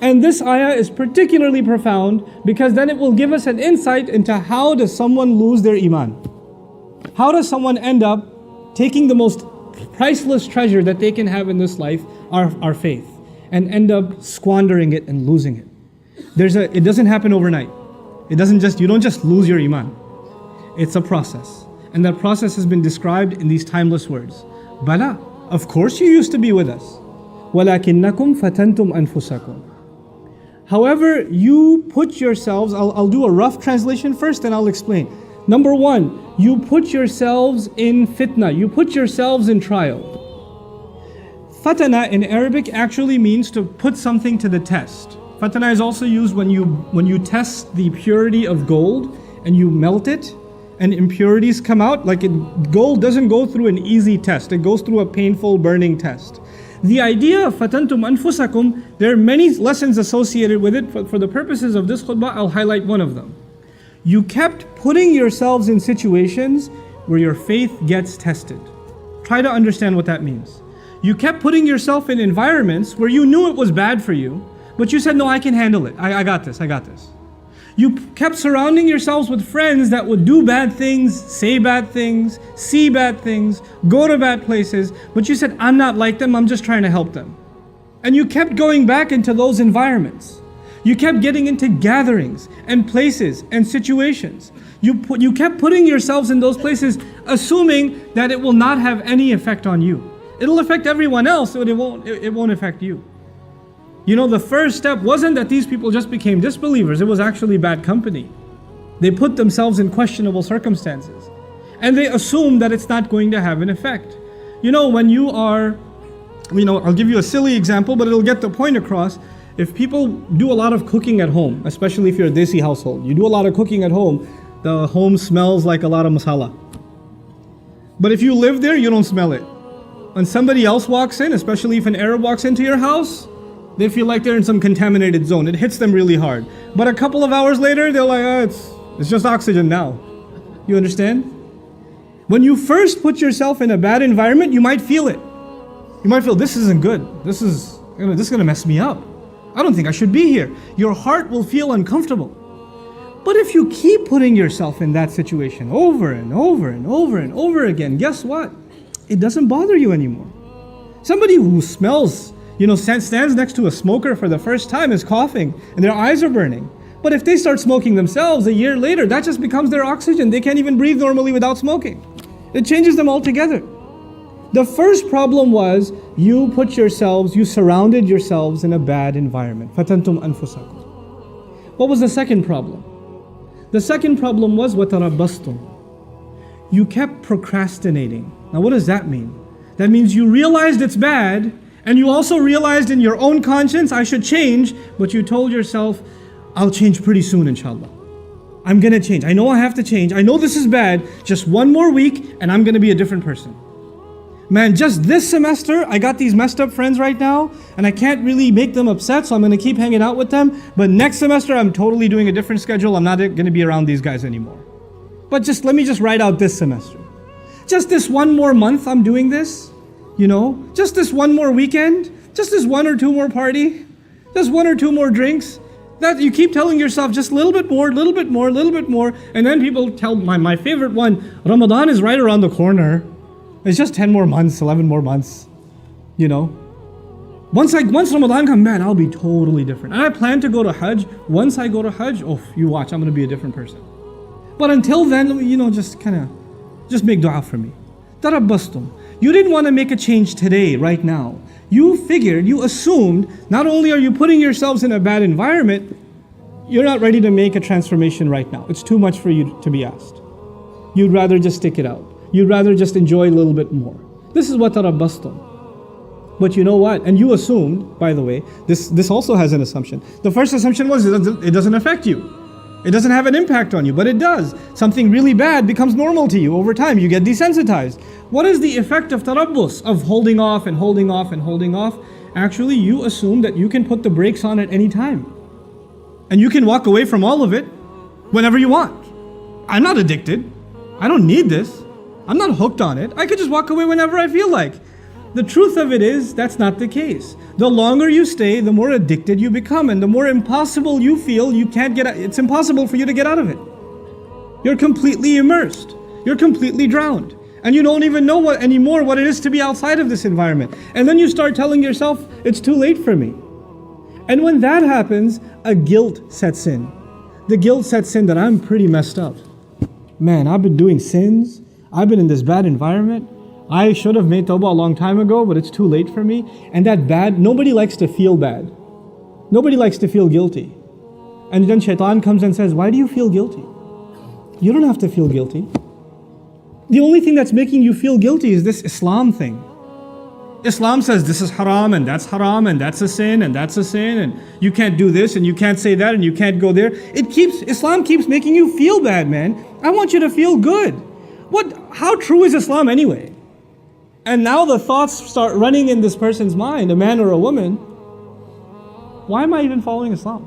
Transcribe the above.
And this ayah is particularly profound because then it will give us an insight into how does someone lose their iman. How does someone end up taking the most priceless treasure that they can have in this life, our faith, and end up squandering it and losing it. It doesn't happen overnight. You don't just lose your iman. It's a process. And that process has been described in these timeless words. Bala, of course you used to be with us. وَلَكِنَّكُمْ فَتَنْتُمْ أَنفُسَكُمْ. However, you put yourselves, I'll do a rough translation first and I'll explain. Number one, you put yourselves in fitna, you put yourselves in trial. Fatana in Arabic actually means to put something to the test. Fatana is also used when you test the purity of gold and you melt it and impurities come out. Gold doesn't go through an easy test, it goes through a painful burning test. The idea of fatantum anfusakum, there are many lessons associated with it. For the purposes of this khutbah, I'll highlight one of them. You kept putting yourselves in situations where your faith gets tested. Try to understand what that means. You kept putting yourself in environments where you knew it was bad for you, but you said, no, I can handle it. I got this. You kept surrounding yourselves with friends that would do bad things, say bad things, see bad things, go to bad places, but you said, I'm not like them, I'm just trying to help them. And you kept going back into those environments. You kept getting into gatherings and places and situations. You kept putting yourselves in those places assuming that it will not have any effect on you. It'll affect everyone else, but it won't affect you. You know, the first step wasn't that these people just became disbelievers, it was actually bad company. They put themselves in questionable circumstances. And they assume that it's not going to have an effect. You know, when you are, I'll give you a silly example, but it'll get the point across. If people do a lot of cooking at home, especially if you're a Desi household, you do a lot of cooking at home, the home smells like a lot of masala. But if you live there, you don't smell it. When somebody else walks in, especially if an Arab walks into your house, they feel like they're in some contaminated zone. It hits them really hard. But a couple of hours later, they're like, it's just oxygen now. You understand? When you first put yourself in a bad environment, you might feel it. You might feel, this isn't good. This is gonna mess me up. I don't think I should be here. Your heart will feel uncomfortable. But if you keep putting yourself in that situation over and over and over and over again, guess what? It doesn't bother you anymore. Somebody who smells, stands next to a smoker for the first time is coughing and their eyes are burning. But if they start smoking themselves a year later, that just becomes their oxygen. They can't even breathe normally without smoking. It changes them altogether. The first problem was you surrounded yourselves in a bad environment. Fatantum anfusakum. What was the second problem? The second problem was وَتَرَبَّصْتُمْ. You kept procrastinating. Now what does that mean? That means you realized it's bad, and you also realized in your own conscience, I should change, but you told yourself, I'll change pretty soon, inshallah. I'm gonna change. I know I have to change. I know this is bad. Just one more week, and I'm gonna be a different person. Man, just this semester, I got these messed up friends right now, and I can't really make them upset, so I'm gonna keep hanging out with them. But next semester, I'm totally doing a different schedule. I'm not gonna be around these guys anymore. But let me just write out this semester. Just this one more month, I'm doing this. Just this one more weekend, just this one or two more party, just one or two more drinks. That you keep telling yourself just a little bit more, and then people tell my favorite one, Ramadan is right around the corner. It's just 10 more months, 11 more months. Once Ramadan comes, man, I'll be totally different. And I plan to go to Hajj. Once I go to Hajj, you watch, I'm gonna be a different person. But until then, just make dua for me. Tarabbastum. You didn't want to make a change today, right now. You assumed, not only are you putting yourselves in a bad environment, you're not ready to make a transformation right now. It's too much for you to be asked. You'd rather just stick it out. You'd rather just enjoy a little bit more. This is what tarabbastum. But you know what? And you assumed, by the way, this also has an assumption. The first assumption was it doesn't affect you. It doesn't have an impact on you, but it does. Something really bad becomes normal to you over time. You get desensitized. What is the effect of tarabbus, of holding off and holding off and holding off? Actually, you assume that you can put the brakes on at any time. And you can walk away from all of it whenever you want. I'm not addicted. I don't need this. I'm not hooked on it. I could just walk away whenever I feel like. The truth of it is, that's not the case. The longer you stay, the more addicted you become, and the more impossible you feel, you can't get out. It's impossible for you to get out of it. You're completely immersed. You're completely drowned. And you don't even know anymore what it is to be outside of this environment. And then you start telling yourself, it's too late for me. And when that happens, a guilt sets in. The guilt sets in that I'm pretty messed up. Man, I've been doing sins. I've been in this bad environment. I should have made tawbah a long time ago, but it's too late for me. And that bad, nobody likes to feel bad. Nobody likes to feel guilty. And then shaitan comes and says, why do you feel guilty? You don't have to feel guilty. The only thing that's making you feel guilty is this Islam thing. Islam says this is haram and that's a sin and that's a sin and you can't do this and you can't say that and you can't go there. Islam keeps making you feel bad, man. I want you to feel good. How true is Islam anyway? And now the thoughts start running in this person's mind, a man or a woman. Why am I even following Islam?